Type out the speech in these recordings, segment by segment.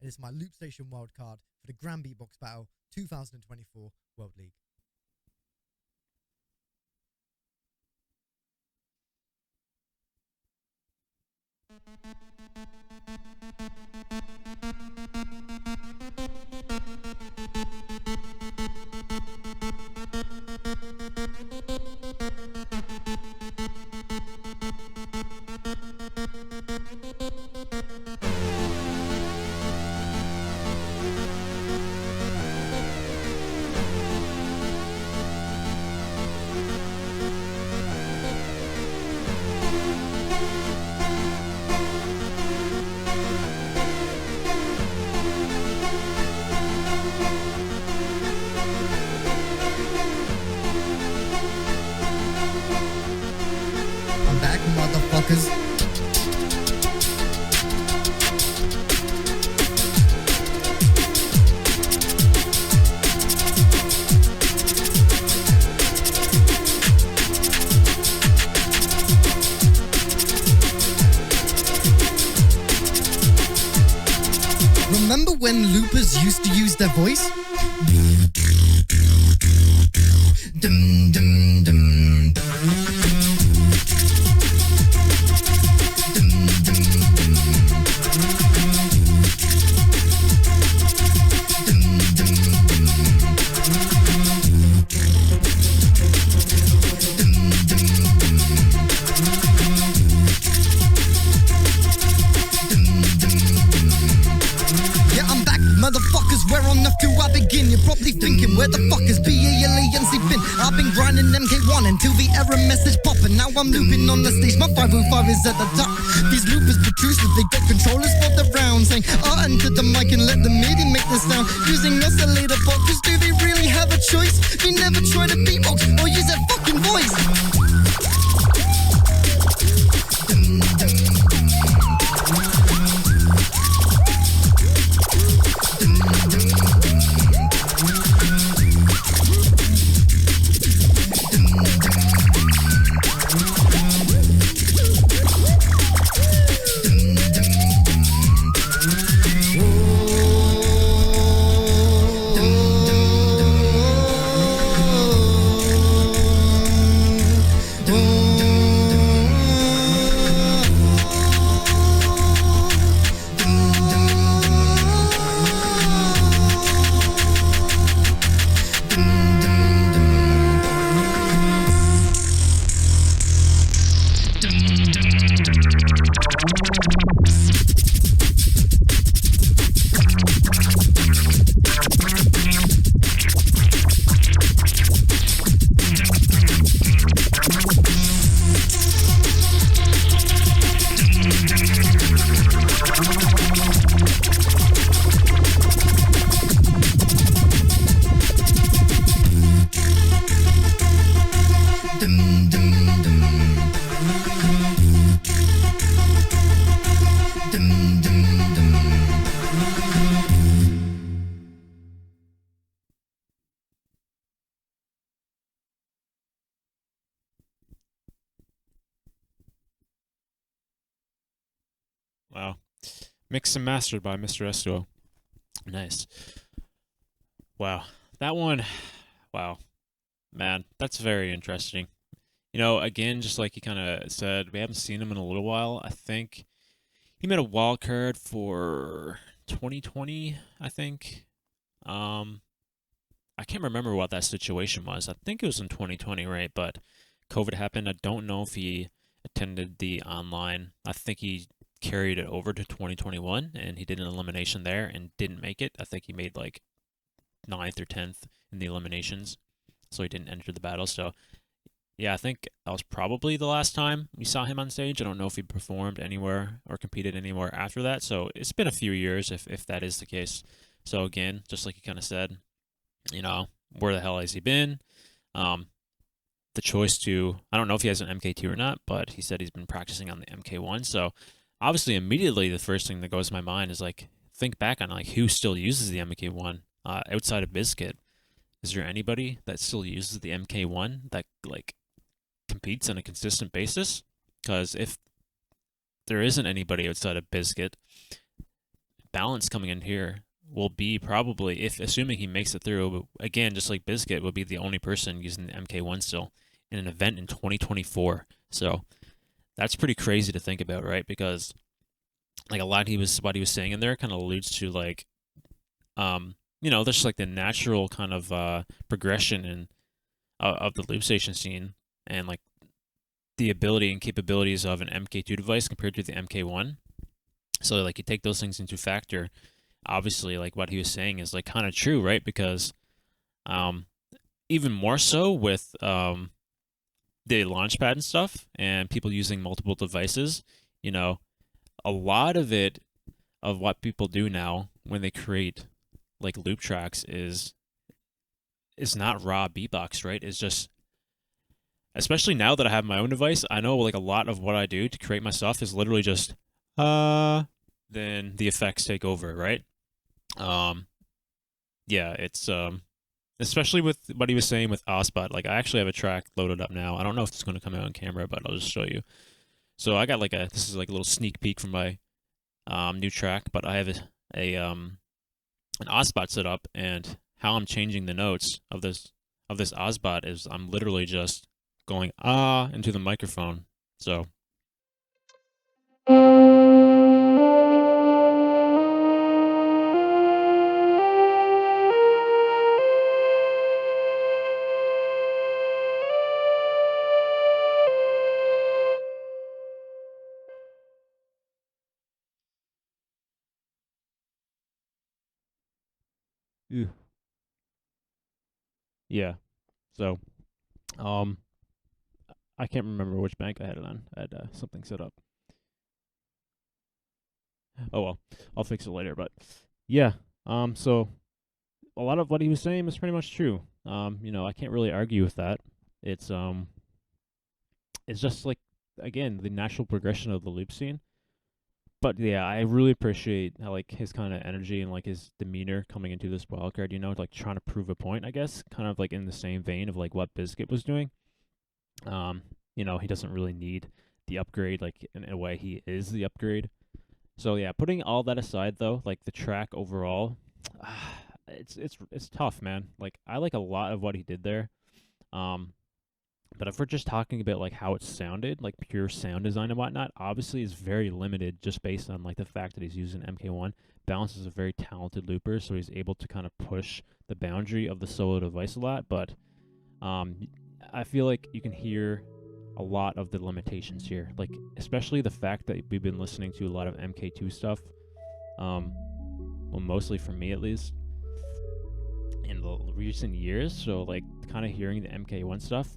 and it's my Loopstation Wildcard for the Grand Beatbox Battle 2024 World League. I'm back, motherfuckers. Remember when loopers used to use their voice? Dum, dum, dum, motherfuckers, where on earth do I begin? You're probably thinking, where the fuck is BALANC been? I've been grinding MK1 until the error message popping. Now I'm looping on the stage, my 505 is at the top. These loopers producers, they got controllers for the round, saying into the mic and let the MIDI make the sound. Using oscillator boxes, do they really have a choice? They never try to beatbox or use that fucking voice. Wow. Mixed and mastered by Mr. Esto. Nice. Wow. That one, wow. Man, that's very interesting. You know, again, just like you kind of said, we haven't seen him in a little while. I think he made a wild card for 2020, I think. I can't remember what that situation was. I think it was in 2020, right? But COVID happened. I don't know if he attended the online. I think he carried it over to 2021 and he did an elimination there and didn't make it. I think he made like 9th or 10th in the eliminations, so he didn't enter the battle. So yeah, I think that was probably the last time we saw him on stage. I don't know if he performed anywhere or competed anywhere after that, so it's been a few years if that is the case. So again, just like you kind of said, you know, where the hell has he been? The choice to, I don't know if he has an MK2 or not, but he said he's been practicing on the MK1. So obviously immediately the first thing that goes to my mind is like, think back on like who still uses the MK1 outside of Biscuit. Is there anybody that still uses the MK1 that like competes on a consistent basis? Because if there isn't anybody outside of Biscuit, balance coming in here will be probably, if assuming he makes it through, again, just like Biscuit, will be the only person using the MK1 still in an event in 2024. So that's pretty crazy to think about, right? Because like a lot what he was saying in there kind of alludes to like, there's like the natural kind of progression in of the Loopstation scene, and like the ability and capabilities of an MK2 device compared to the MK1. So like you take those things into factor. Obviously, like what he was saying is like kind of true, right? Because even more so with the launchpad and stuff, and people using multiple devices, a lot of what people do now when they create like loop tracks is not raw beatbox, right? It's just, especially now that I have my own device, I know like a lot of what I do to create my stuff is literally just then the effects take over, right? It's especially with what he was saying with Osbot. Like I actually have a track loaded up now. I don't know if it's going to come out on camera, but I'll just show you. So I got this is like a little sneak peek from my new track, but I have an Osbot set up, and how I'm changing the notes of this Osbot is I'm literally just going into the microphone. So yeah. So I can't remember which bank I had it on. I had something set up. Oh well, I'll fix it later. But yeah, so a lot of what he was saying is pretty much true. I can't really argue with that. It's just like, again, the natural progression of the loop scene. But yeah, I really appreciate how like his kind of energy and like his demeanor coming into this wildcard, like trying to prove a point, I guess, kind of like in the same vein of like what Biscuit was doing. He doesn't really need the upgrade, like in a way he is the upgrade. So yeah, putting all that aside though, like the track overall, it's tough, man. Like I like a lot of what he did there. But if we're just talking about like how it sounded, like pure sound design and whatnot, obviously is very limited just based on like the fact that he's using MK1. Balance is a very talented looper, so he's able to kind of push the boundary of the solo device a lot. But I feel like you can hear a lot of the limitations here, like especially the fact that we've been listening to a lot of MK2 stuff, well, mostly for me at least, in the recent years. So like kind of hearing the MK1 stuff,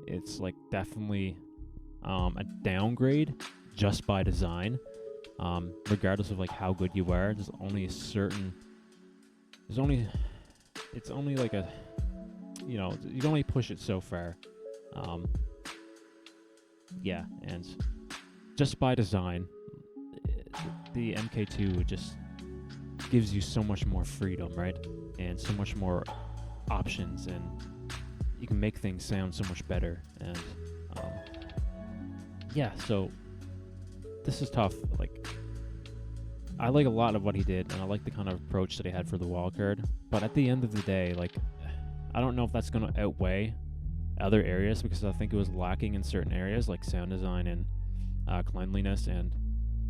it's like definitely a downgrade just by design. Regardless of like how good you are, it's only like a, you can only push it so far. Yeah, and just by design, the MK2 just gives you so much more freedom, right? And so much more options, and you can make things sound so much better. And yeah, so this is tough. Like, I like a lot of what he did, and I like the kind of approach that he had for the wildcard. But at the end of the day, like, I don't know if that's going to outweigh other areas, because I think it was lacking in certain areas like sound design and cleanliness. And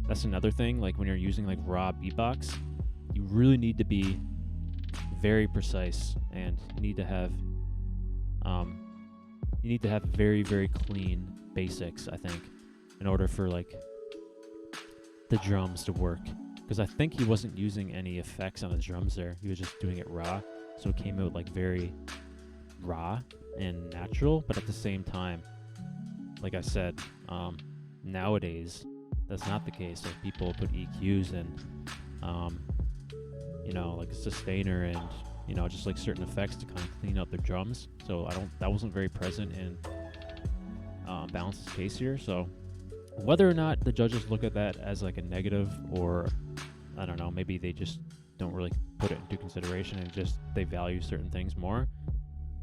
that's another thing, like when you're using like raw beatbox, you really need to be very precise, and you need to have very, very clean basics, I think, in order for like the drums to work. Because I think he wasn't using any effects on the drums there. He was just doing it raw, so it came out like very raw and natural. But at the same time, like I said, nowadays that's not the case. Like people put EQs and like a sustainer and just like certain effects to kind of clean up their drums. So that wasn't very present in Balance's case here. So whether or not the judges look at that as like a negative, or I don't know, maybe they just don't really put it into consideration and just they value certain things more,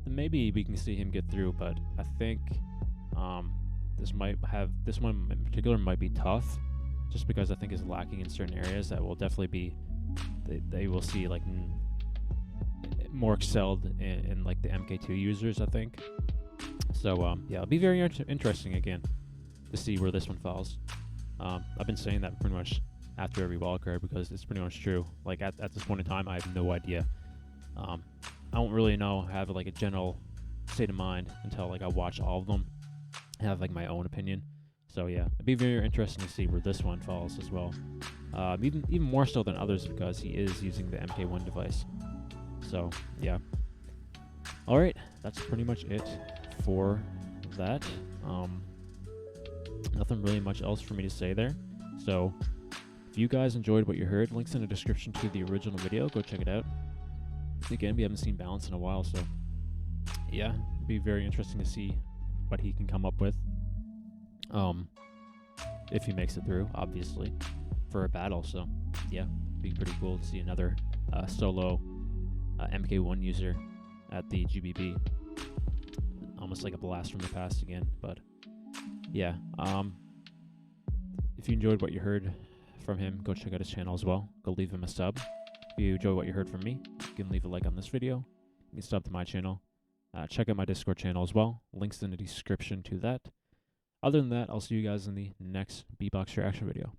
then maybe we can see him get through. But I think this one in particular might be tough, just because I think it's lacking in certain areas that will definitely be they will see like more excelled in like the MK2 users, I think. So yeah, it'll be very interesting again to see where this one falls. I've been saying that pretty much after every wildcard because it's pretty much true. Like at this point in time, I have no idea. I don't really have like a general state of mind until like I watch all of them, have like my own opinion. So yeah, it'd be very interesting to see where this one falls as well. Even more so than others because he is using the MK1 device. So yeah. All right, that's pretty much it for that. Nothing really much else for me to say there. So if you guys enjoyed what you heard, links in the description to the original video. Go check it out. Again, we haven't seen Balance in a while, so yeah, it'd be very interesting to see what he can come up with. If he makes it through, obviously, for a battle. So yeah, it'd be pretty cool to see another solo MK1 user at the GBB. Almost like a blast from the past again. But yeah, if you enjoyed what you heard from him, go check out his channel as well. Go leave him a sub. If you enjoy what you heard from me, you can leave a like on this video. You can sub to my channel. Check out my Discord channel as well. Links in the description to that. Other than that, I'll see you guys in the next beatbox reaction video.